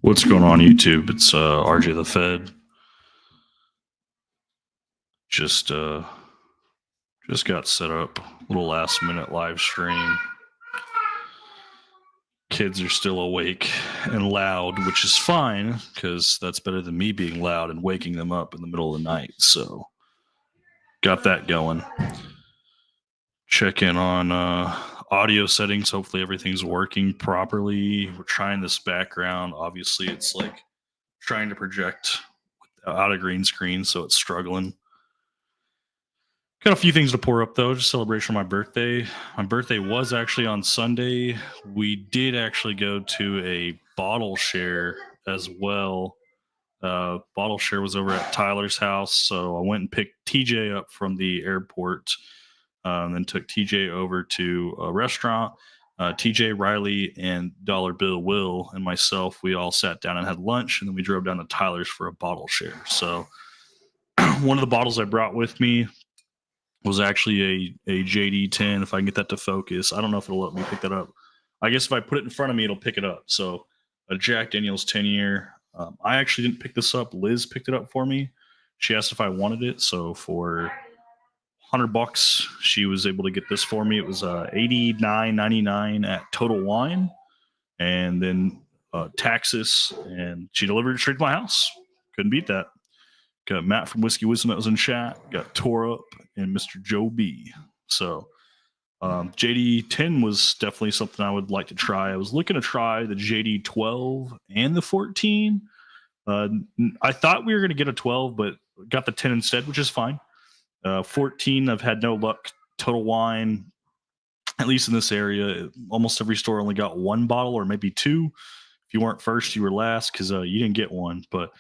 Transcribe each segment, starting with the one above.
What's going on YouTube? It's RJ the Fed. Just got set up. Little last minute live stream. Kids are still awake and loud, which is fine because that's better than me being loud and waking them up in the middle of the night. So got that going. Check in on audio settings. Hopefully everything's working properly. We're trying this background. Obviously it's like trying to project without a green screen, so it's struggling. Got a few things to pour up though. Just celebration of my birthday. My birthday was actually on Sunday. We did actually go to a bottle share as well. Bottle share was over at Tyler's house, so I went and picked TJ up from the airport, then took TJ over to a restaurant. TJ, Riley, and Dollar Bill Will and myself, we all sat down and had lunch, and then we drove down to Tyler's for a bottle share. So one of the bottles I brought with me was actually a JD10. If I can get that to focus, I don't know if it'll let me pick that up. I guess if I put it in front of me, it'll pick it up. So a Jack Daniel's 10-year. I actually didn't pick this up. Liz picked it up for me. She asked if I wanted it. So for $100, she was able to get this for me. It was $89.99 at Total Wine, and then taxes, and she delivered it straight to my house. Couldn't beat that. Got Matt from Whiskey Wisdom that was in chat. Got Tore Up and Mr. Joe B. So JD10 was definitely something I would like to try. I was looking to try the JD12 and the 14. I thought we were going to get a 12, but got the 10 instead, which is fine. 14, I've had no luck. Total Wine, at least in this area, almost every store only got one bottle or maybe two. If you weren't first, you were last because you didn't get one. But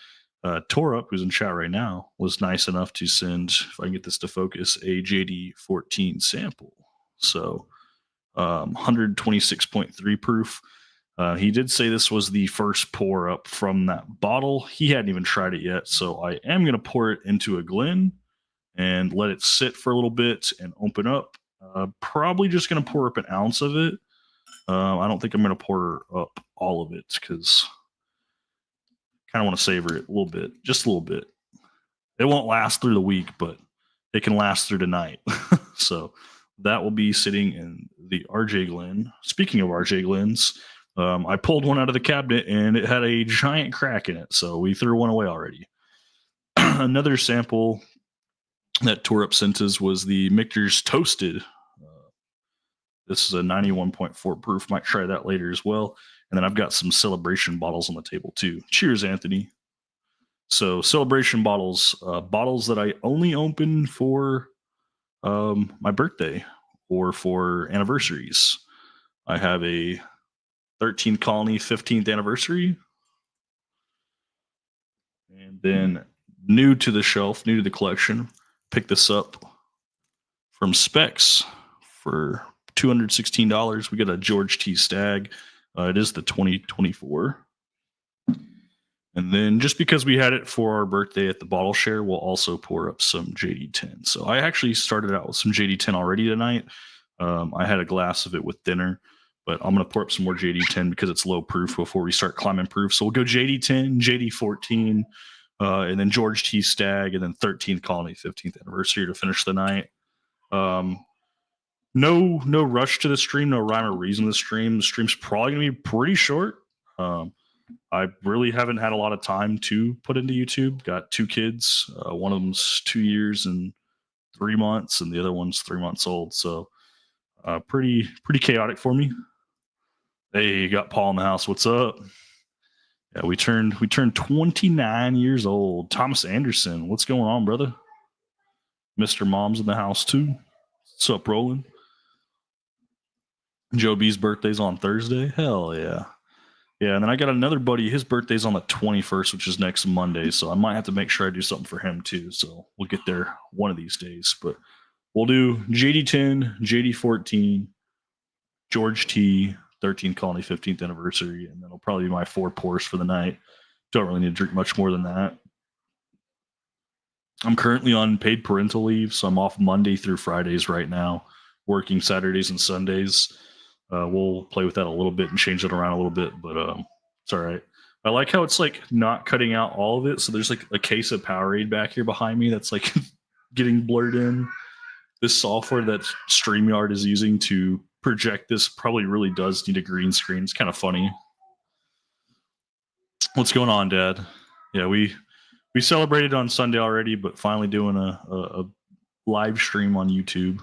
Tore Up, who's in chat right now, was nice enough to send, if I can get this to focus, a JD14 sample. So 126.3 proof. He did say this was the first pour up from that bottle. He hadn't even tried it yet. So I am going to pour it into a Glen and let it sit for a little bit and open up. Probably just going to pour up an ounce of it. I don't think I'm going to pour up all of it because I kind of want to savor it a little bit, just a little bit. It won't last through the week, but it can last through tonight. So that will be sitting in the RJ Glen. Speaking of RJ Glens, I pulled one out of the cabinet and it had a giant crack in it. So we threw one away already. Another sample that Tore Up sent us was the Michter's Toasted. This is a 91.4 proof. Might try that later as well. And then I've got some Celebration bottles on the table too. Cheers, Anthony. So Celebration bottles, bottles that I only open for my birthday or for anniversaries. I have a 13th Colony 15th anniversary. And then new to the shelf, new to the collection, pick this up from Specs for $216. We got a George T. Stagg. It is the 2024. And then just because we had it for our birthday at the bottle share, we'll also pour up some JD10. So I actually started out with some JD10 already tonight. I had a glass of it with dinner, but I'm going to pour up some more JD10 because it's low proof before we start climbing proof. So we'll go JD10, JD14, and then George T. Stagg, and then 13th Colony 15th anniversary to finish the night. No rush to the stream, no rhyme or reason to the stream. The stream's probably going to be pretty short. I really haven't had a lot of time to put into YouTube. Got two kids. One of them's 2 years and 3 months, and the other one's 3 months old. So pretty chaotic for me. Hey, you got Paul in the house. What's up? Yeah, we turned 29 years old. Thomas Anderson, what's going on, brother? Mr. Mom's in the house too. What's up, Roland? Joe B's birthday's on Thursday. Hell yeah. Yeah, and then I got another buddy. His birthday's on the 21st, which is next Monday. So I might have to make sure I do something for him too. So we'll get there one of these days. But we'll do JD10, JD14, George T, 13th Colony 15th anniversary, and then it'll probably be my 4 pours for the night. Don't really need to drink much more than that. I'm currently on paid parental leave, so I'm off Monday through Fridays right now, working Saturdays and Sundays. We'll play with that a little bit and change it around a little bit, but it's all right. I like how it's like not cutting out all of it. So there's like a case of Powerade back here behind me that's like getting blurred in. This software that StreamYard is using to project this probably really does need a green screen. It's kind of funny. What's going on, Dad? Yeah, we celebrated on Sunday already, but finally doing a live stream on YouTube.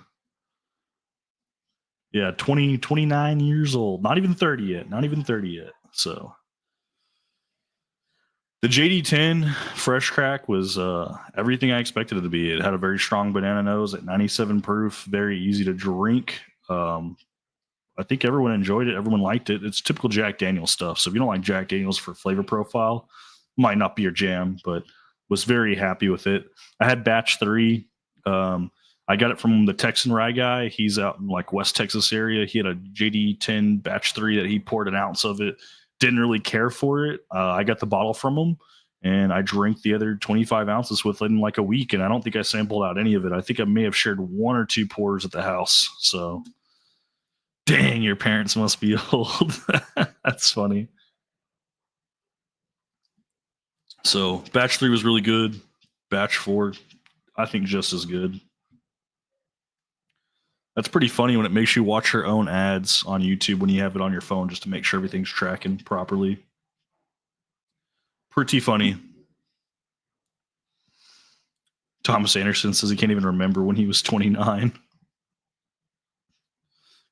Yeah, 29 years old. Not even 30 yet. Not even 30 yet. So the JD10 Fresh Crack was everything I expected it to be. It had a very strong banana nose at 97 proof, very easy to drink. I think everyone enjoyed it. Everyone liked it. It's typical Jack Daniels stuff. So if you don't like Jack Daniels for flavor profile, might not be your jam, but was very happy with it. I had batch 3. I got it from the Texan Rye guy. He's out in like West Texas area. He had a JD10 batch 3 that he poured an ounce of it. Didn't really care for it. I got the bottle from him and I drank the other 25 ounces within like a week. And I don't think I sampled out any of it. I think I may have shared 1 or 2 pours at the house. So dang, your parents must be old. That's funny. So batch 3 was really good. Batch 4, I think just as good. That's pretty funny when it makes you watch your own ads on YouTube when you have it on your phone just to make sure everything's tracking properly. Pretty funny. Thomas Anderson says he can't even remember when he was 29.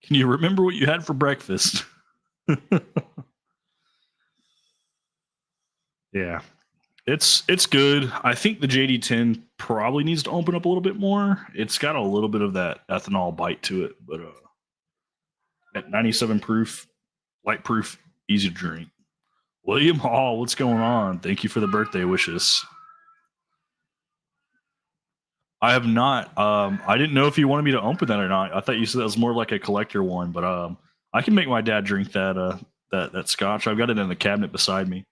Can you remember what you had for breakfast? Yeah. It's good. I think the JD10 probably needs to open up a little bit more. It's got a little bit of that ethanol bite to it, but at 97 proof, light proof, easy to drink. William Hall, what's going on? Thank you for the birthday wishes. I have not. I didn't know if you wanted me to open that or not. I thought you said that was more like a collector one, but I can make my dad drink that scotch. I've got it in the cabinet beside me.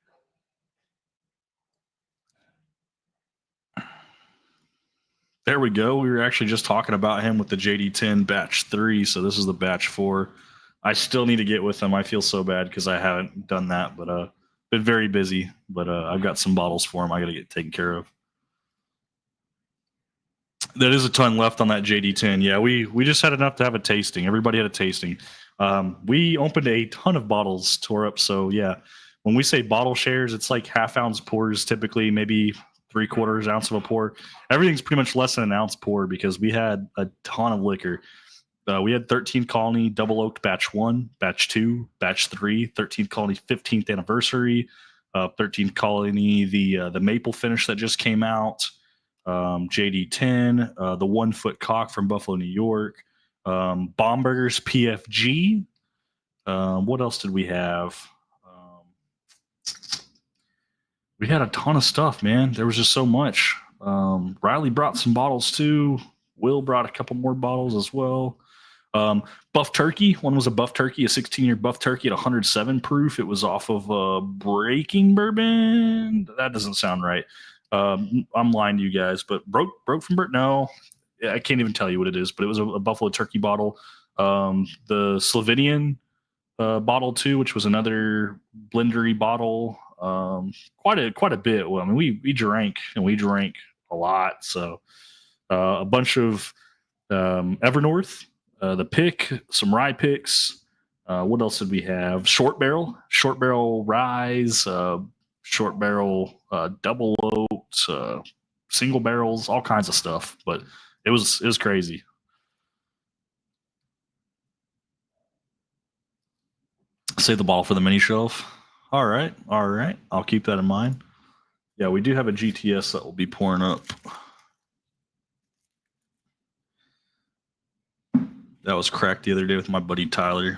There we go. We were actually just talking about him with the JD10 batch 3, so this is the batch 4. I still need to get with him. I feel so bad because I haven't done that, but been very busy. But I've got some bottles for him I got to get taken care of. That is a ton left on that JD10. Yeah, we just had enough to have a tasting. Everybody had a tasting. We opened a ton of bottles, tore up. So yeah, when we say bottle shares, it's like half-ounce pours typically, maybe 3/4 ounce of a pour. Everything's pretty much less than an ounce pour because we had a ton of liquor. We had 13th Colony Double Oaked Batch 1, Batch 2, Batch 3, 13th Colony 15th Anniversary, 13th Colony the Maple Finish that just came out, JD10, the 1 Foot Cock from Buffalo, New York, Bomberger's PFG. What else did we have? We had a ton of stuff, man. There was just so much. Riley brought some bottles too. Will brought a couple more bottles as well. Buff Turkey. One was a Buff Turkey, a 16-year Buff Turkey at 107 proof. It was off of Breaking Bourbon. That doesn't sound right. I'm lying to you guys, but broke from Burt. No, I can't even tell you what it is, but it was a Buffalo Turkey bottle. The Slovenian bottle too, which was another blendery bottle. Quite a bit. Well, I mean, we drank a lot. So a bunch of Evernorth, the pick, some rye picks. What else did we have? Short barrel rise, short barrel double oats, single barrels, all kinds of stuff. But it was crazy. Save the bottle for the mini shelf. All right. I'll keep that in mind. Yeah, we do have a GTS that will be pouring up. That was cracked the other day with my buddy Tyler.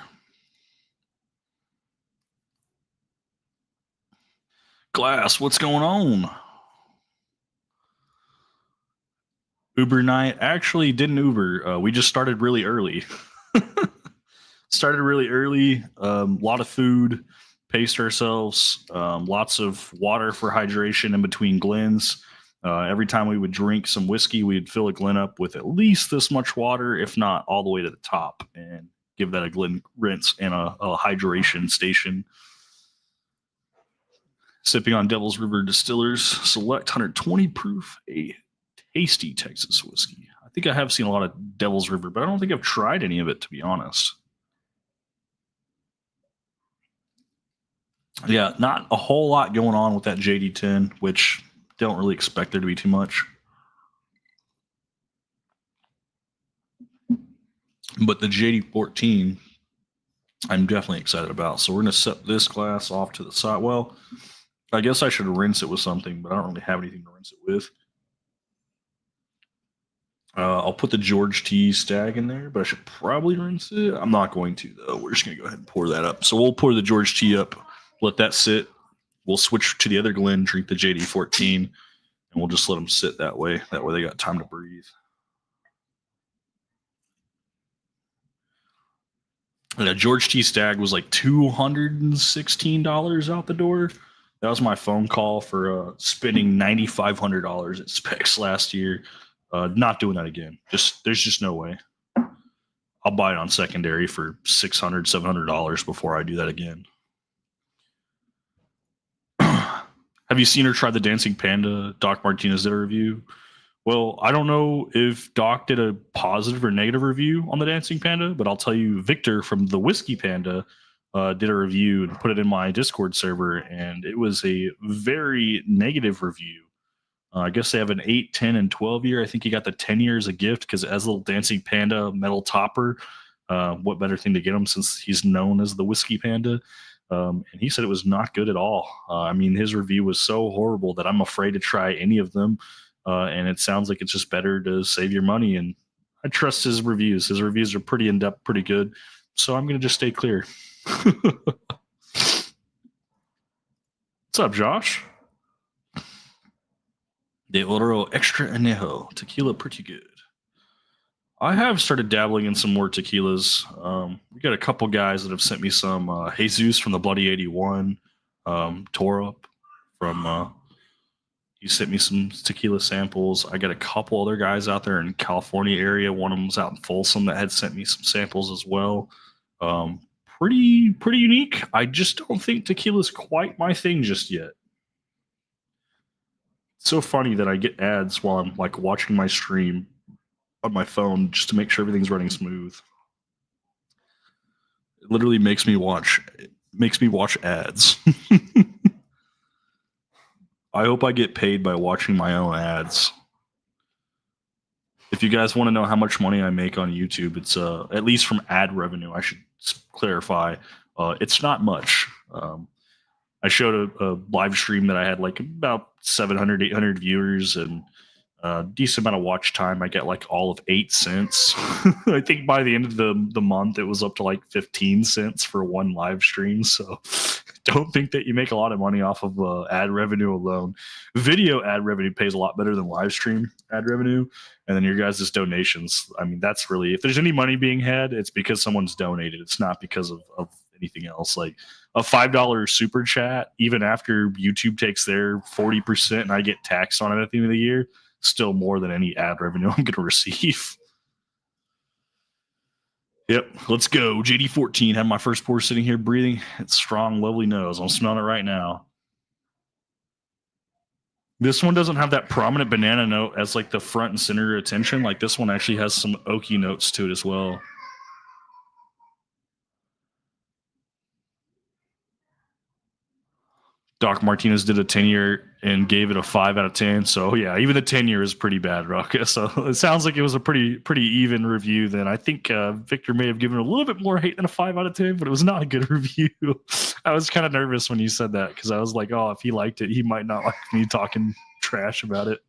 Glass, what's going on? Uber night. Actually, didn't Uber. We just started really early. A lot of food, paced ourselves. Lots of water for hydration in between glens. Every time we would drink some whiskey, we'd fill a glen up with at least this much water, if not all the way to the top, and give that a glen rinse and a hydration station. Sipping on Devil's River Distillers Select 120 proof, a tasty Texas whiskey. I think I have seen a lot of Devil's River, but I don't think I've tried any of it, to be honest. Yeah, not a whole lot going on with that JD10, which don't really expect there to be too much. But the JD14, I'm definitely excited about. So we're going to set this glass off to the side. Well, I guess I should rinse it with something, but I don't really have anything to rinse it with. I'll put the George T Stag in there, but I should probably rinse it. I'm not going to, though. We're just going to go ahead and pour that up. So we'll pour the George T up, let that sit. We'll switch to the other Glen, drink the JD14, and we'll just let them sit that way. That way they got time to breathe. And George T Stag was like $216 out the door. That was my phone call for spending $9,500 at Specs last year. Not doing that again. There's just no way. I'll buy it on secondary for $600, $700 before I do that again. Have you seen or tried the Dancing Panda? Doc Martinez did a review. Well, I don't know if Doc did a positive or negative review on the Dancing Panda, but I'll tell you, Victor from the Whiskey Panda did a review and put it in my Discord server, and it was a very negative review. I guess they have an 8, 10, and 12 year. I think he got the 10 year as a gift because as a little Dancing Panda metal topper, what better thing to get him since he's known as the Whiskey Panda? And he said it was not good at all. I mean, his review was so horrible that I'm afraid to try any of them. And it sounds like it's just better to save your money. And I trust his reviews. His reviews are pretty in depth, pretty good. So I'm going to just stay clear. What's up, Josh? De Oro Extra Anejo tequila, pretty good. I have started dabbling in some more tequilas. We got a couple guys that have sent me some. Jesus from the Bloody 81, Torup from. He sent me some tequila samples. I got a couple other guys out there in California area. One of them was out in Folsom that had sent me some samples as well. Pretty unique. I just don't think tequila's quite my thing just yet. It's so funny that I get ads while I'm like watching my stream on my phone just to make sure everything's running smooth. It literally makes me watch ads. I hope I get paid by watching my own ads. If you guys want to know how much money I make on YouTube, it's at least from ad revenue. I should clarify. It's not much. I showed a live stream that I had like about 700, 800 viewers and a decent amount of watch time. I get like all of 8 cents. I think by the end of the month, it was up to like 15 cents for one live stream. So don't think that you make a lot of money off of ad revenue alone. Video ad revenue pays a lot better than live stream ad revenue. And then your guys' donations. I mean, that's really, if there's any money being had, it's because someone's donated. It's not because of anything else. Like a $5 super chat, even after YouTube takes their 40% and I get taxed on it at the end of the year, still more than any ad revenue I'm going to receive. Yep, let's go. JD14, have my first pour sitting here breathing. It's strong, lovely nose. I'm smelling it right now. This one doesn't have that prominent banana note as like the front and center attention. Like this one actually has some oaky notes to it as well. Doc Martinez did a 10-year and gave it a 5 out of 10. So yeah, even the 10-year is pretty bad, Rock. So it sounds like it was a pretty even review. Then I think Victor may have given it a little bit more hate than a 5 out of 10, but it was not a good review. I was kind of nervous when you said that because I was like, oh, if he liked it, he might not like me talking trash about it.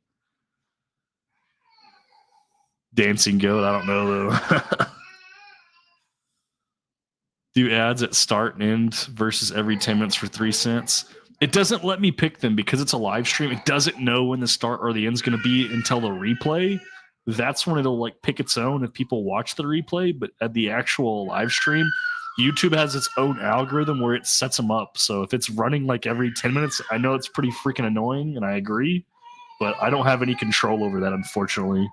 Dancing goat, I don't know though. Do ads at start and end versus every 10 minutes for 3 cents. It doesn't let me pick them because it's a live stream. It doesn't know when the start or the end's going to be until the replay. That's when it'll like pick its own if people watch the replay. But at the actual live stream, YouTube has its own algorithm where it sets them up. So if it's running like every 10 minutes, I know it's pretty freaking annoying and I agree, but I don't have any control over that, unfortunately.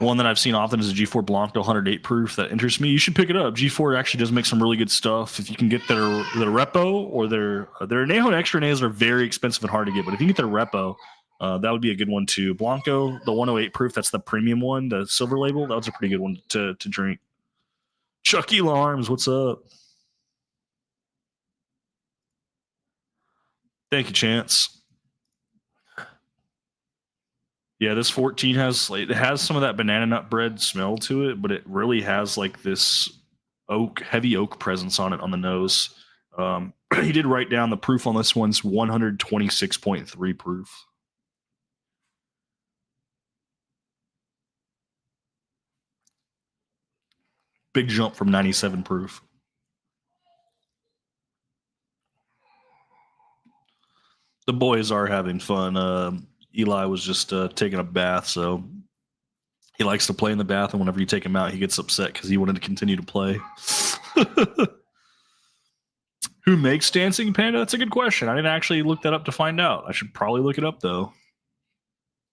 One that I've seen often is a G4 Blanco 108 proof that interests me. You should pick it up. G4 actually does make some really good stuff. If you can get their repo or their Anejo and Extra Anejas are very expensive and hard to get, but if you can get their repo, that would be a good one too. Blanco, the 108 proof, that's the premium one, the silver label. That was a pretty good one to drink. Chucky Alarms, what's up? Thank you, Chance. Yeah, this 14 has some of that banana nut bread smell to it, but it really has like this heavy oak presence on it on the nose. He did write down the proof on this one's 126.3 proof. Big jump from 97 proof. The boys are having fun. Eli was just taking a bath, so he likes to play in the bath, and whenever you take him out, he gets upset because he wanted to continue to play. Who makes Dancing Panda? That's a good question. I didn't actually look that up to find out. I should probably look it up, though.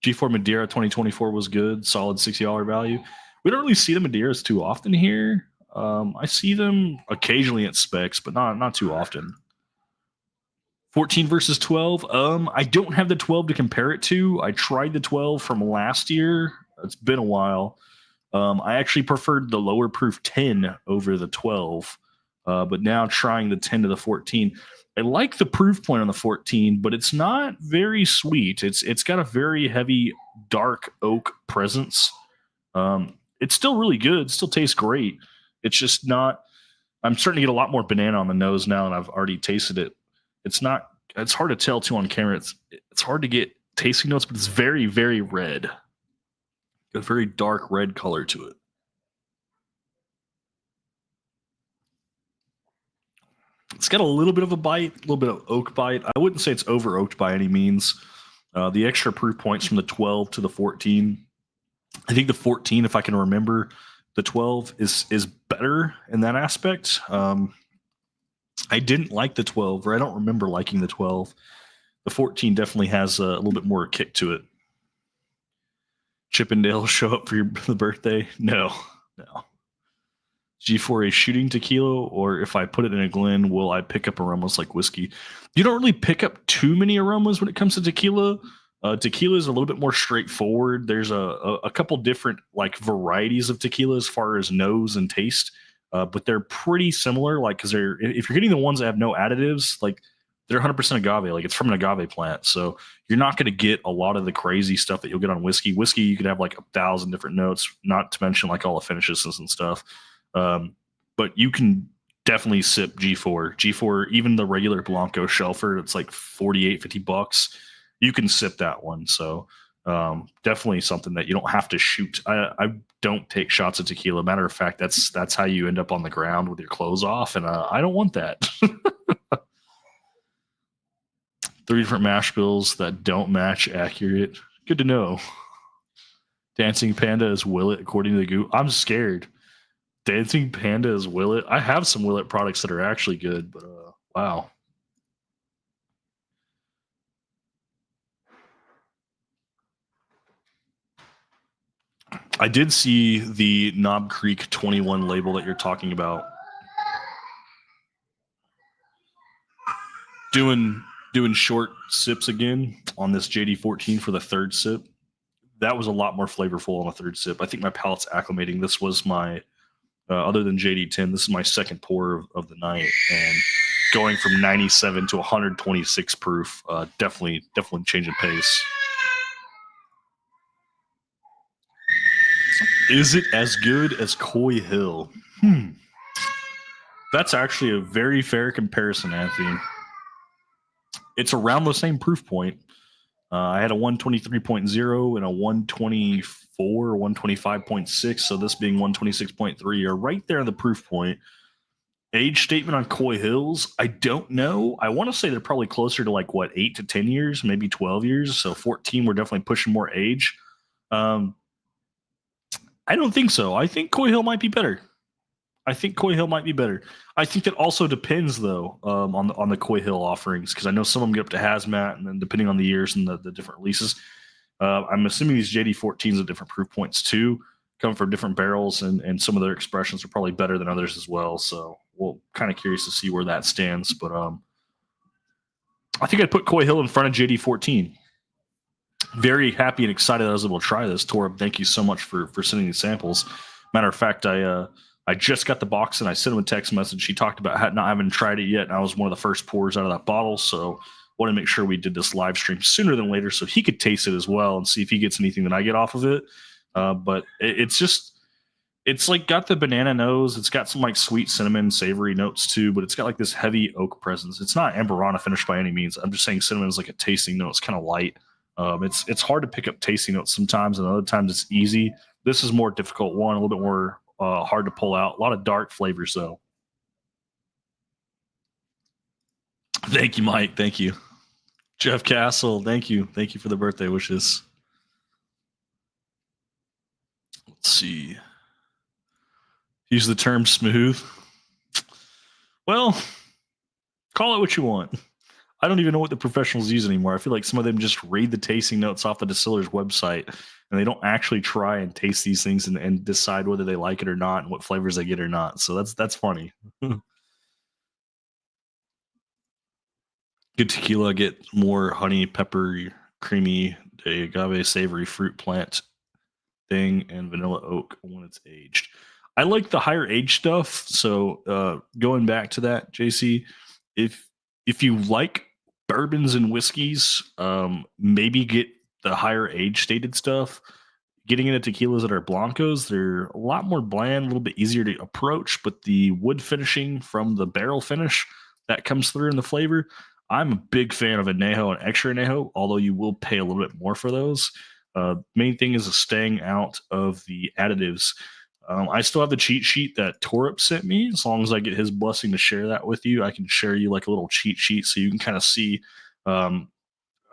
G4 Madeira 2024 was good. Solid $60 value. We don't really see the Madeiras too often here. I see them occasionally at Specs, but not too often. 14 versus 12. I don't have the 12 to compare it to. I tried the 12 from last year. It's been a while. I actually preferred the lower proof 10 over the 12, but now trying the 10 to the 14. I like the proof point on the 14, but it's not very sweet. It's got a very heavy dark oak presence. It's still really good. It still tastes great. It's just not. I'm starting to get a lot more banana on the nose now, and I've already tasted it. It's hard to tell too on camera. It's hard to get tasting notes, but it's very, very red. A very dark red color to it. It's got a little bit of a bite, a little bit of oak bite. I wouldn't say it's over oaked by any means. The extra proof points from the 12 to the 14. I think the 14, if I can remember, the 12 is better in that aspect. I didn't like the 12, or I don't remember liking the 12. The 14 definitely has a little bit more kick to it. Chippendale show up for the birthday? No. G4 a shooting tequila, or if I put it in a Glen, will I pick up aromas like whiskey? You don't really pick up too many aromas when it comes to tequila. Tequila is a little bit more straightforward. There's a couple different like varieties of tequila as far as nose and taste, but they're pretty similar. Like, because if you're getting the ones that have no additives, like they're 100% agave. Like it's from an agave plant, so you're not going to get a lot of the crazy stuff that you'll get on whiskey. Whiskey, you could have like 1,000 different notes, not to mention like all the finishes and stuff. But you can definitely sip G4. G4, even the regular Blanco Shelfer, it's like $48-$50. You can sip that one. So definitely something that you don't have to shoot. I don't take shots of tequila. Matter of fact, that's how you end up on the ground with your clothes off, and I don't want that. 3 different mash bills that don't match accurate. Good to know. Dancing Panda is Willet, according to the Goop. I'm scared. Dancing Panda is Willet. I have some Willet products that are actually good, but wow. I did see the Knob Creek 21 label that you're talking about. Doing short sips again on this JD14 for the third sip. That was a lot more flavorful on the third sip. I think my palate's acclimating. This was my, other than JD10, this is my second pour of the night. And going from 97 to 126 proof, definitely changing pace. Is it as good as Coy Hill? That's actually a very fair comparison, Anthony. It's around the same proof point. I had a 123.0 and a 124 or 125.6, so this being 126.3 are right there in the proof point. Age statement on Coy Hills, I don't know. I want to say they're probably closer to like, 8 to 10 years, maybe 12 years. So 14, we're definitely pushing more age. I don't think so. I think Coy Hill might be better. I think that also depends, though, on the Coy Hill offerings, because I know some of them get up to hazmat, and then depending on the years and the different releases. I'm assuming these JD14s have different proof points, too. come from different barrels, and some of their expressions are probably better than others as well. So we're kind of curious to see where that stands. But I think I'd put Coy Hill in front of JD14. Very happy and excited that I was able to try this. Torb, thank you so much for sending these samples. Matter of fact, I just got the box and I sent him a text message. He talked about not having tried it yet, and I was one of the first pours out of that bottle. So wanted to make sure we did this live stream sooner than later so he could taste it as well and see if he gets anything that I get off of it. But it's like got the banana nose. It's got some like sweet cinnamon, savory notes too, but it's got like this heavy oak presence. It's not Amberana finish by any means. I'm just saying cinnamon is like a tasting note. It's kind of light. It's hard to pick up tasting notes sometimes, and other times it's easy. This is more difficult one, a little bit more hard to pull out. A lot of dark flavors though. Thank you, Mike. Thank you, Jeff Castle. Thank you for the birthday wishes. Let's see. Use the term smooth. Well, call it what you want. I don't even know what the professionals use anymore. I feel like some of them just read the tasting notes off the distiller's website and they don't actually try and taste these things and decide whether they like it or not and what flavors they get or not. So that's funny. Good tequila, get more honey, pepper, creamy, agave, savory fruit plant thing, and vanilla oak when it's aged. I like the higher age stuff. So going back to that, JC, if you like bourbons and whiskeys, maybe get the higher age stated stuff. Getting into tequilas that are blancos, they're a lot more bland, a little bit easier to approach, but the wood finishing from the barrel finish that comes through in the flavor. I'm a big fan of añejo and extra añejo, although you will pay a little bit more for those. Main thing is staying out of the additives. I still have the cheat sheet that Torup sent me. As long as I get his blessing to share that with you, I can share you like a little cheat sheet so you can kind of see a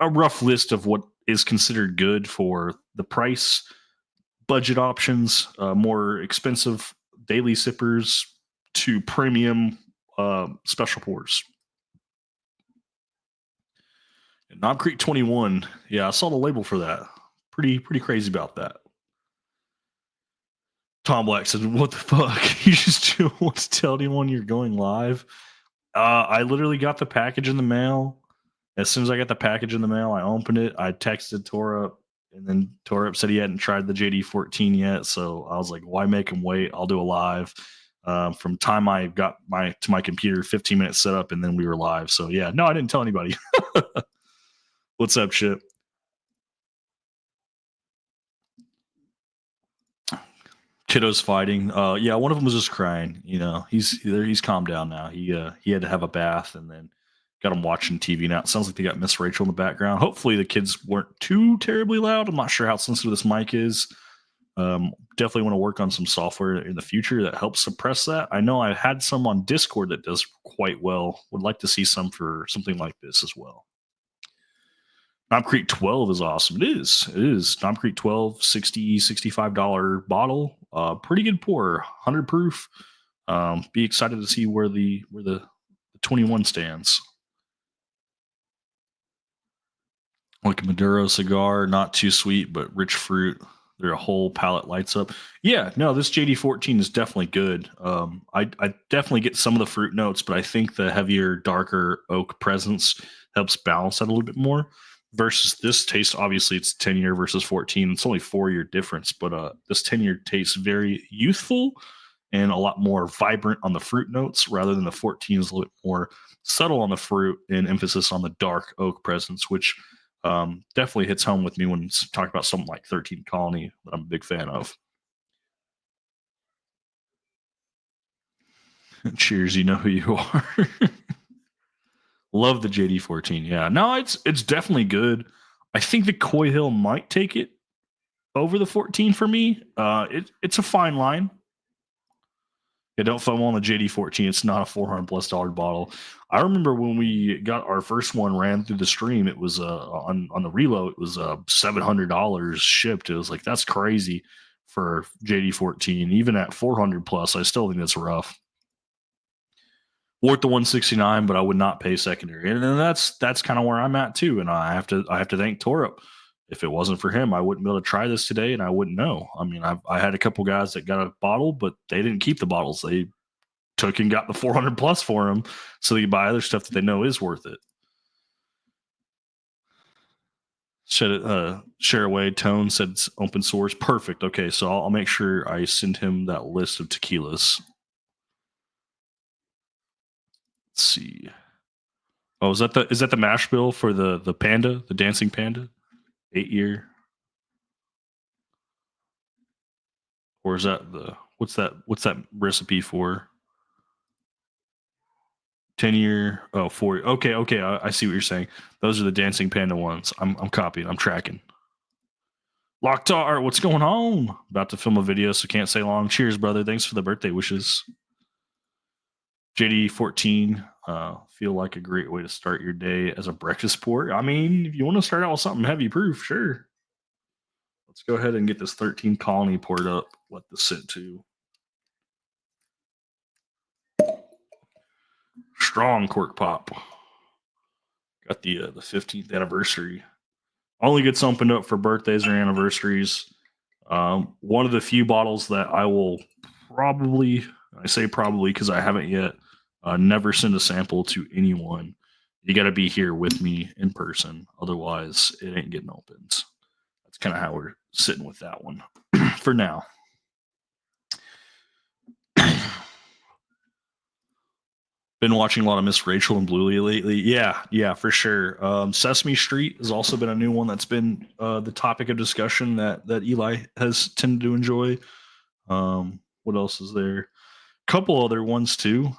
rough list of what is considered good for the price, budget options, more expensive daily sippers to premium special pours. And Knob Creek 21, yeah, I saw the label for that. Pretty crazy about that. Tom Black said, "What the fuck? You just don't want to tell anyone you're going live?" I literally got the package in the mail. As soon as I got the package in the mail, I opened it. I texted Torup, and then Torup said he hadn't tried the JD14 yet. So I was like, "Why make him wait? I'll do a live." From time I got to my computer, 15 minutes set up, and then we were live. So yeah, no, I didn't tell anybody. What's up, Chip? Kiddos fighting. Yeah, one of them was just crying. You know, he's calmed down now. He had to have a bath and then got him watching TV now. It sounds like they got Miss Rachel in the background. Hopefully the kids weren't too terribly loud. I'm not sure how sensitive this mic is. Definitely want to work on some software in the future that helps suppress that. I know I had some on Discord that does quite well. Would like to see some for something like this as well. Knob Creek 12 is awesome. It is. Knob Creek 12, $65 bottle. Pretty good pour, 100 proof. Be excited to see where the 21 stands. Like a Maduro cigar, not too sweet, but rich fruit. Their whole palate lights up. Yeah, no, this JD14 is definitely good. I definitely get some of the fruit notes, but I think the heavier, darker oak presence helps balance that a little bit more. Versus this taste, obviously it's 10-year versus 14. It's only 4-year difference, but this 10-year tastes very youthful and a lot more vibrant on the fruit notes, rather than the 14 is a little bit more subtle on the fruit and emphasis on the dark oak presence, which definitely hits home with me when talking about something like 13 Colony that I'm a big fan of. Cheers, you know who you are. Love the JD14. Yeah, no, it's definitely good. I think the Coy Hill might take it over the 14 for me. It's a fine line. Yeah, don't FOMO on the JD14. It's not a $400+ bottle. I remember when we got our first one ran through the stream, it was on the reload, it was $700 shipped. It was like, that's crazy for JD14. Even at 400+, I still think that's rough. Worth the 169, but I would not pay secondary. And that's kind of where I'm at too. And I have to thank Torup. If it wasn't for him, I wouldn't be able to try this today, and I wouldn't know. I mean, I had a couple guys that got a bottle, but they didn't keep the bottles. They took and got the 400 plus for them, so they could buy other stuff that they know is worth it. Share away. Tone said it's open source. Perfect. Okay, so I'll make sure I send him that list of tequilas. Let's see. Oh, is that the mash bill for the panda, the dancing panda, 8-year, or is that what's that recipe for? 10-year. Oh, 4. Okay, I see what you're saying. Those are the dancing panda ones. I'm copying. I'm tracking. Locktar, what's going on? About to film a video, so can't say long. Cheers, brother. Thanks for the birthday wishes. JD14, feel like a great way to start your day as a breakfast sport. I mean, if you want to start out with something heavy proof, sure. Let's go ahead and get this 13 colony poured up. Let this sit too. Strong cork pop. Got the 15th anniversary. Only gets opened up for birthdays or anniversaries. One of the few bottles that I will probably, I say probably because I haven't yet, never send a sample to anyone. You got to be here with me in person. Otherwise, it ain't getting opened. That's kind of how we're sitting with that one for now. Been watching a lot of Miss Rachel and Bluey lately. Yeah, for sure. Sesame Street has also been a new one that's been the topic of discussion that Eli has tended to enjoy. What else is there? Couple other ones too.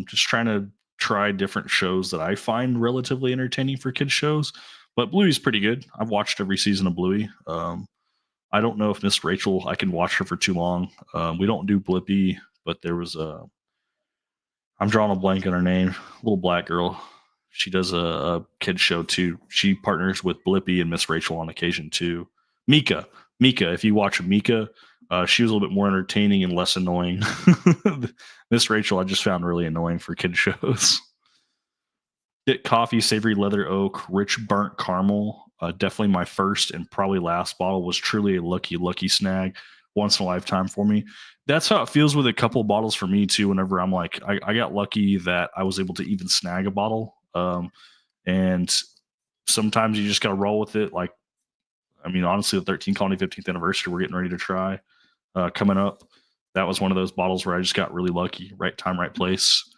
Just trying to try different shows that I find relatively entertaining for kids shows. But Bluey's pretty good. I've watched every season of Bluey. I don't know if Miss Rachel, I can watch her for too long. We don't do Blippi, but there was I'm drawing a blank on her name. Little black girl. She does a kid show too. She partners with Blippi and Miss Rachel on occasion too. Mika. If you watch Mika, she was a little bit more entertaining and less annoying. Miss Rachel, I just found really annoying for kid shows. Get coffee, savory leather oak, rich burnt caramel. Definitely my first and probably last bottle was truly a lucky snag, once in a lifetime for me. That's how it feels with a couple of bottles for me too. Whenever I'm like, I got lucky that I was able to even snag a bottle. And sometimes you just got to roll with it. Like, I mean, honestly, the 13 Colony 15th anniversary we're getting ready to try coming up. That was one of those bottles where I just got really lucky. Right time, right place.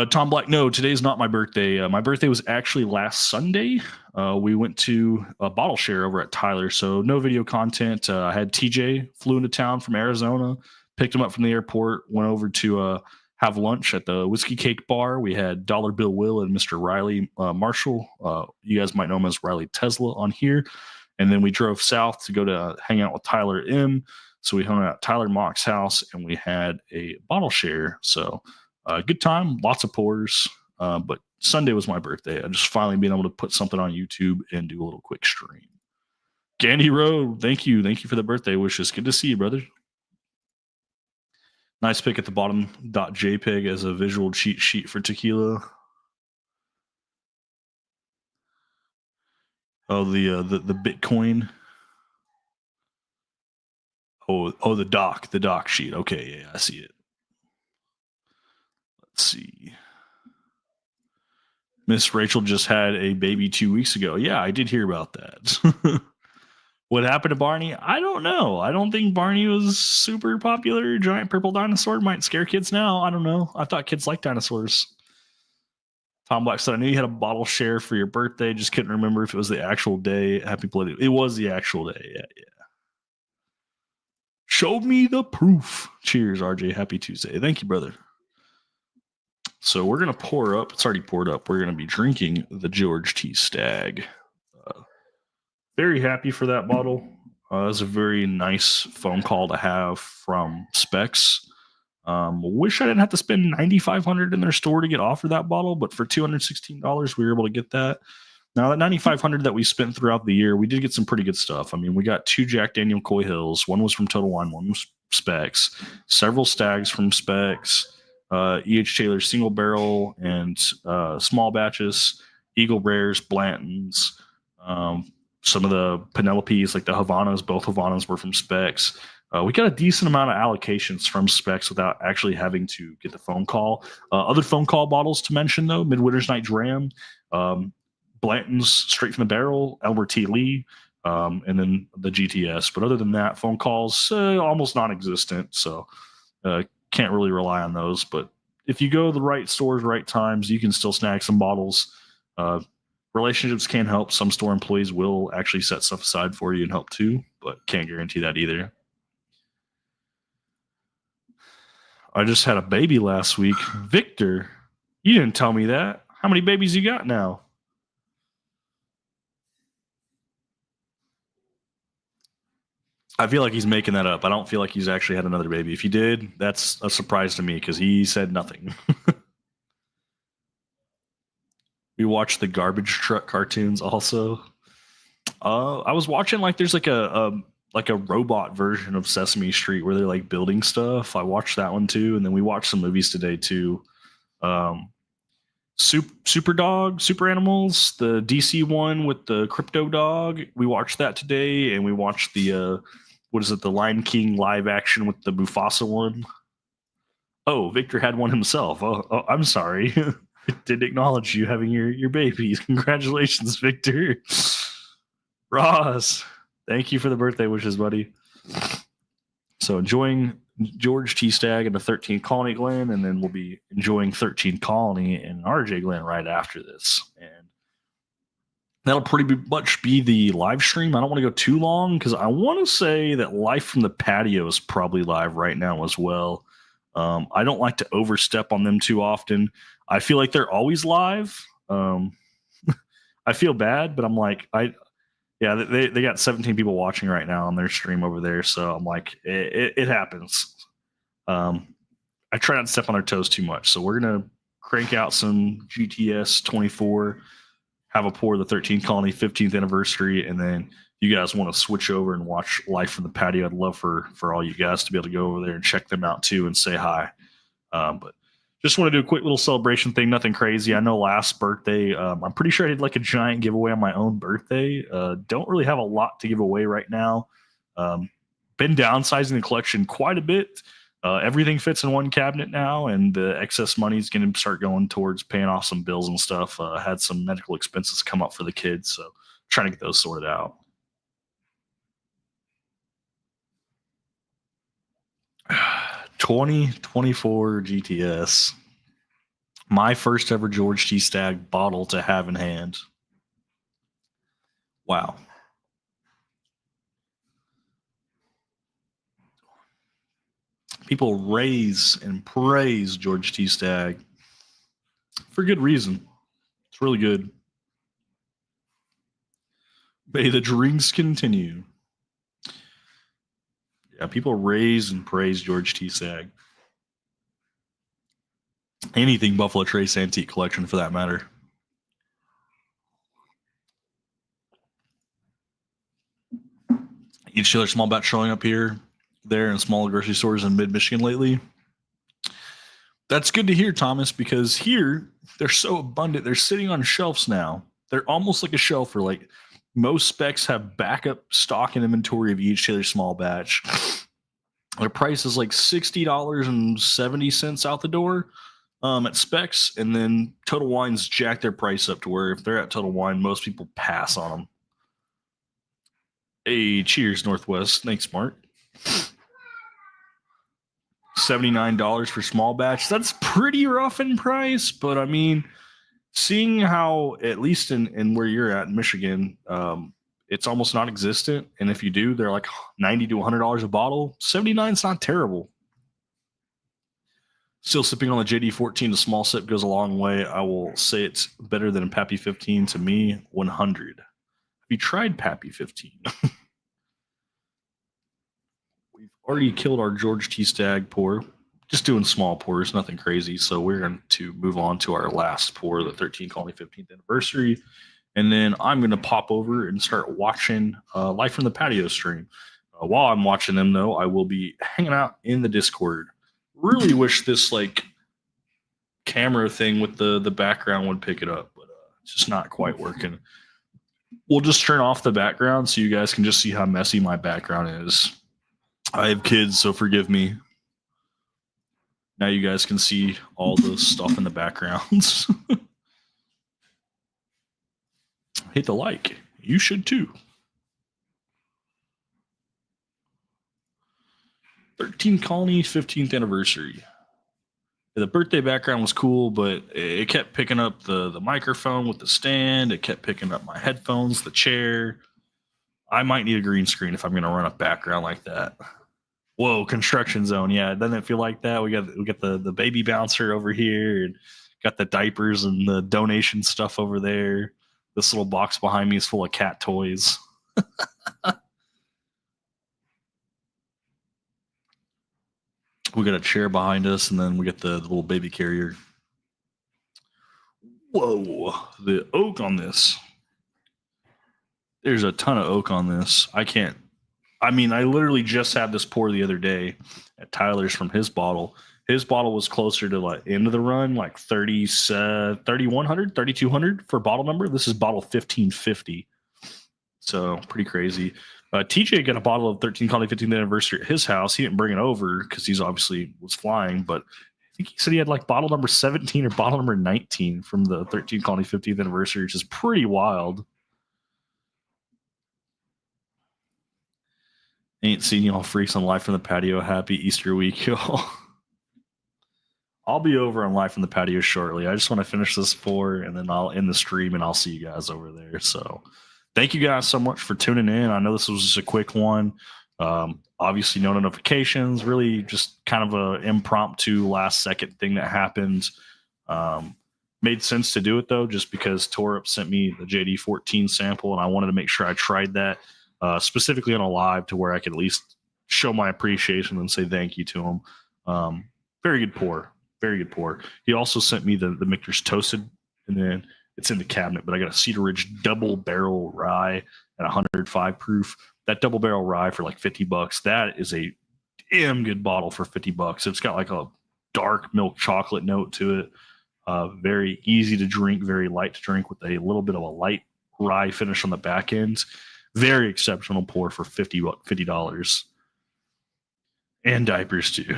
Tom Black, no, today's not my birthday. My birthday was actually last Sunday. We went to a bottle share over at Tyler, so no video content. I had TJ flew into town from Arizona, picked him up from the airport, went over to have lunch at the Whiskey Cake Bar. We had Dollar Bill Will and Mr. Riley Marshall. You guys might know him as Riley Tesla on here. And then we drove south to go to hang out with Tyler M. So we hung out at Tyler Mock's house, and we had a bottle share. So good time, lots of pours. But Sunday was my birthday. I just finally been able to put something on YouTube and do a little quick stream. Candy Road, thank you for the birthday wishes. Good to see you, brother. Nice pick at the bottom. .jpg as a visual cheat sheet for tequila. Oh, the Bitcoin. Oh, the doc sheet. Okay, yeah, I see it. Let's see. Miss Rachel just had a baby 2 weeks ago. Yeah, I did hear about that. What happened to Barney? I don't know. I don't think Barney was super popular. Giant purple dinosaur might scare kids now. I don't know. I thought kids liked dinosaurs. Tom Black said, I knew you had a bottle share for your birthday. Just couldn't remember if it was the actual day. Happy birthday. It was the actual day. Yeah. Show me the proof. Cheers, RJ. Happy Tuesday. Thank you, brother. So we're going to pour up. It's already poured up. We're going to be drinking the George T. Stag. Very happy for that bottle. It was a very nice phone call to have from Specs. Wish I didn't have to spend $9,500 in their store to get offered that bottle, but for $216, we were able to get that. Now, that $9,500 that we spent throughout the year, we did get some pretty good stuff. I mean, we got 2 Jack Daniel Coy Hills. One was from Total Wine, one was Specs. Several Stags from Specs. E.H. Taylor single barrel and small batches. Eagle Rares, Blantons. some of the Penelopes, like the Havanas, both Havanas were from Specs. We got a decent amount of allocations from Specs without actually having to get the phone call. Other phone call bottles to mention, though, Midwinter's Night Dram, Blanton's Straight from the Barrel, Elmer T. Lee, and then the GTS. But other than that, phone calls almost non-existent, so can't really rely on those. But if you go to the right stores, right times, you can still snag some bottles. Relationships can help. Some store employees will actually set stuff aside for you and help too, but can't guarantee that either. I just had a baby last week. Victor, you didn't tell me that. How many babies you got now? I feel like he's making that up. I don't feel like he's actually had another baby. If he did, that's a surprise to me because he said nothing. We watched the garbage truck cartoons also. I was watching like there's like a robot version of Sesame Street where they're like building stuff. I watched that one too, and then we watched some movies today too. Um, Super Dog, Super Animals, the DC one with the crypto dog. We watched that today, and we watched the what is it, the Lion King live action with the Mufasa one. Oh, Victor had one himself. Oh, I'm sorry. Didn't acknowledge you having your babies. Congratulations, Victor. Ross, thank you for the birthday wishes, buddy. So enjoying George T. Stagg and the 13th Colony Glen, and then we'll be enjoying 13th Colony and RJ Glen right after this. And that'll pretty much be the live stream. I don't want to go too long because I want to say that Life from the Patio is probably live right now as well. I don't like to overstep on them too often. I feel like they're always live. I feel bad, but I'm like, they got 17 people watching right now on their stream over there. So I'm like, it happens. I try not to step on their toes too much. So we're going to crank out some GTS 24, have a pour of the 13th Colony 15th anniversary. And then you guys want to switch over and watch Life from the Patio. I'd love for all you guys to be able to go over there and check them out too and say hi. But just want to do a quick little celebration thing, nothing crazy. I know last birthday, I'm pretty sure I did like a giant giveaway on my own birthday. Don't really have a lot to give away right now. Been downsizing the collection quite a bit. Everything fits in one cabinet now, and the excess money is going to start going towards paying off some bills and stuff. Had some medical expenses come up for the kids, so trying to get those sorted out. 2024 GTS. My first ever George T. Stagg bottle to have in hand. Wow. People raise and praise George T. Stagg for good reason. It's really good. May the drinks continue. Yeah, people raise and praise George T. Stagg. Anything Buffalo Trace Antique Collection for that matter. Each other small batch showing up here, there, in smaller grocery stores in mid-Michigan lately. That's good to hear, Thomas, because here they're so abundant. They're sitting on shelves now. They're almost like a shelfer. Like most specs have backup stock and inventory of each Taylor small batch. Their price is like $60.70 out the door at specs, and then Total Wine's jack their price up to where if they're at Total Wine, most people pass on them. Hey, cheers, Northwest. Thanks, Mark. $79 for small batch. That's pretty rough in price, but I mean, seeing how, at least in where you're at in Michigan, it's almost non-existent. And if you do, they're like $90 to $100 a bottle. 79 is not terrible. Still sipping on the JD14. The small sip goes a long way. I will say it's better than a Pappy 15 to me. 100. Have you tried Pappy 15? We've already killed our George T. Stagg pour. Just doing small pours, nothing crazy. So we're going to move on to our last pour, the 13 Colony 15th anniversary. And then I'm going to pop over and start watching Life from the Patio stream. While I'm watching them, though, I will be hanging out in the Discord. Really wish this like camera thing with the background would pick it up, but it's just not quite working. We'll just turn off the background so you guys can just see how messy my background is. I have kids, so forgive me. Now you guys can see all the stuff in the backgrounds. Hit the like. You should too. 13 Colonies 15th anniversary. The birthday background was cool, but it kept picking up the microphone with the stand. It kept picking up my headphones, the chair. I might need a green screen if I'm going to run a background like that. Whoa, construction zone. Yeah, doesn't it feel like that? We got the baby bouncer over here, and got the diapers and the donation stuff over there. This little box behind me is full of cat toys. We got a chair behind us, and then we got the little baby carrier. Whoa, the oak on this. There's a ton of oak on this. I literally just had this pour the other day at Tyler's from his bottle. His bottle was closer to like end of the run, like 3,100, 3,200 for bottle number. This is bottle 1550. So pretty crazy. TJ got a bottle of 13 Colony 15th anniversary at his house. He didn't bring it over because he's obviously was flying, but I think he said he had like bottle number 17 or bottle number 19 from the 13 Colony 15th anniversary, which is pretty wild. Ain't seen y'all freaks on Live from the Patio. Happy Easter week, y'all. I'll be over on Live from the Patio shortly. I just want to finish this pour, and then I'll end the stream, and I'll see you guys over there. So thank you guys so much for tuning in. I know this was just a quick one. Obviously, no notifications. Really just kind of an impromptu last-second thing that happened. Made sense to do it, though, just because Torup sent me the JD14 sample, and I wanted to make sure I tried that. Specifically on a live to where I could at least show my appreciation and say thank you to him. Very good pour. Very good pour. He also sent me the Michter's Toasted, and then it's in the cabinet, but I got a Cedar Ridge double barrel rye at 105 proof. That double barrel rye for like $50. That is a damn good bottle for $50. It's got like a dark milk chocolate note to it. Very easy to drink, very light to drink with a little bit of a light rye finish on the back end. Very exceptional pour for $50. And diapers too.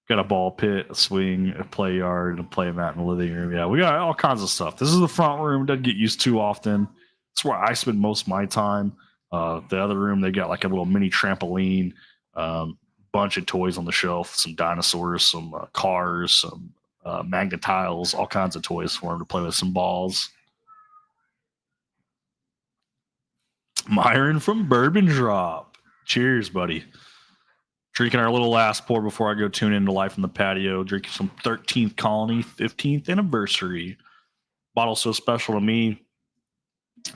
Got a ball pit, a swing, a play yard, and a play mat in the living room. Yeah, we got all kinds of stuff. This is the front room. Doesn't get used too often. It's where I spend most of my time. The other room, they got like a little mini trampoline, bunch of toys on the shelf, some dinosaurs, some cars, some magnetiles, all kinds of toys for him to play with, some balls. Myron from Bourbon Drop. Cheers, buddy. Drinking our little last pour before I go tune into Life from the Patio. Drinking some 13th Colony 15th anniversary. Bottle so special to me,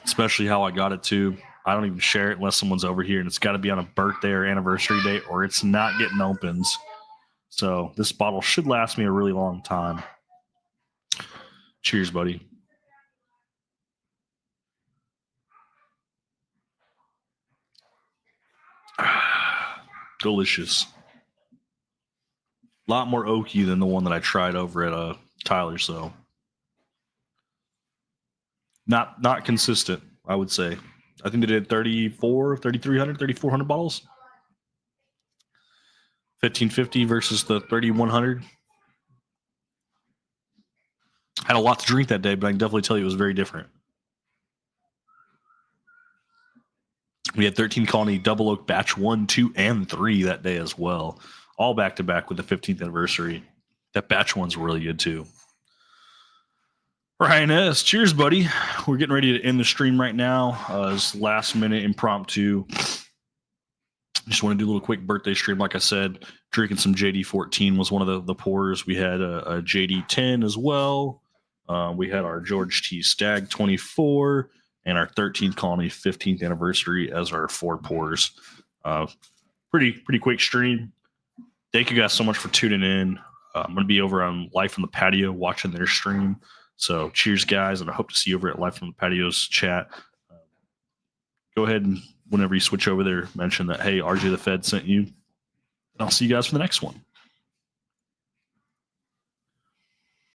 especially how I got it too. I don't even share it unless someone's over here, and it's got to be on a birthday or anniversary date, or it's not getting opens. So this bottle should last me a really long time. Cheers, buddy. Delicious. A lot more oaky than the one that I tried over at Tyler, so not consistent, I would say. I think they did 3,400 bottles. 1,550 versus the 3,100. Had a lot to drink that day, but I can definitely tell you it was very different. We had 13 Colony Double Oak Batch 1, 2, and 3 that day as well. All back to back with the 15th anniversary. That batch one's really good too. Ryan S., cheers, buddy. We're getting ready to end the stream right now. It's last minute impromptu. Just want to do a little quick birthday stream. Like I said, drinking some JD14 was one of the pours. We had a JD10 as well. We had our George T. Stagg 24 and our 13th Colony 15th anniversary as our 4 pours. Pretty quick stream. Thank you guys so much for tuning in. I'm going to be over on Life from the Patio watching their stream. So cheers, guys, and I hope to see you over at Life from the Patio's chat. Go ahead and whenever you switch over there, mention that, hey, RJ the Fed sent you. And I'll see you guys for the next one.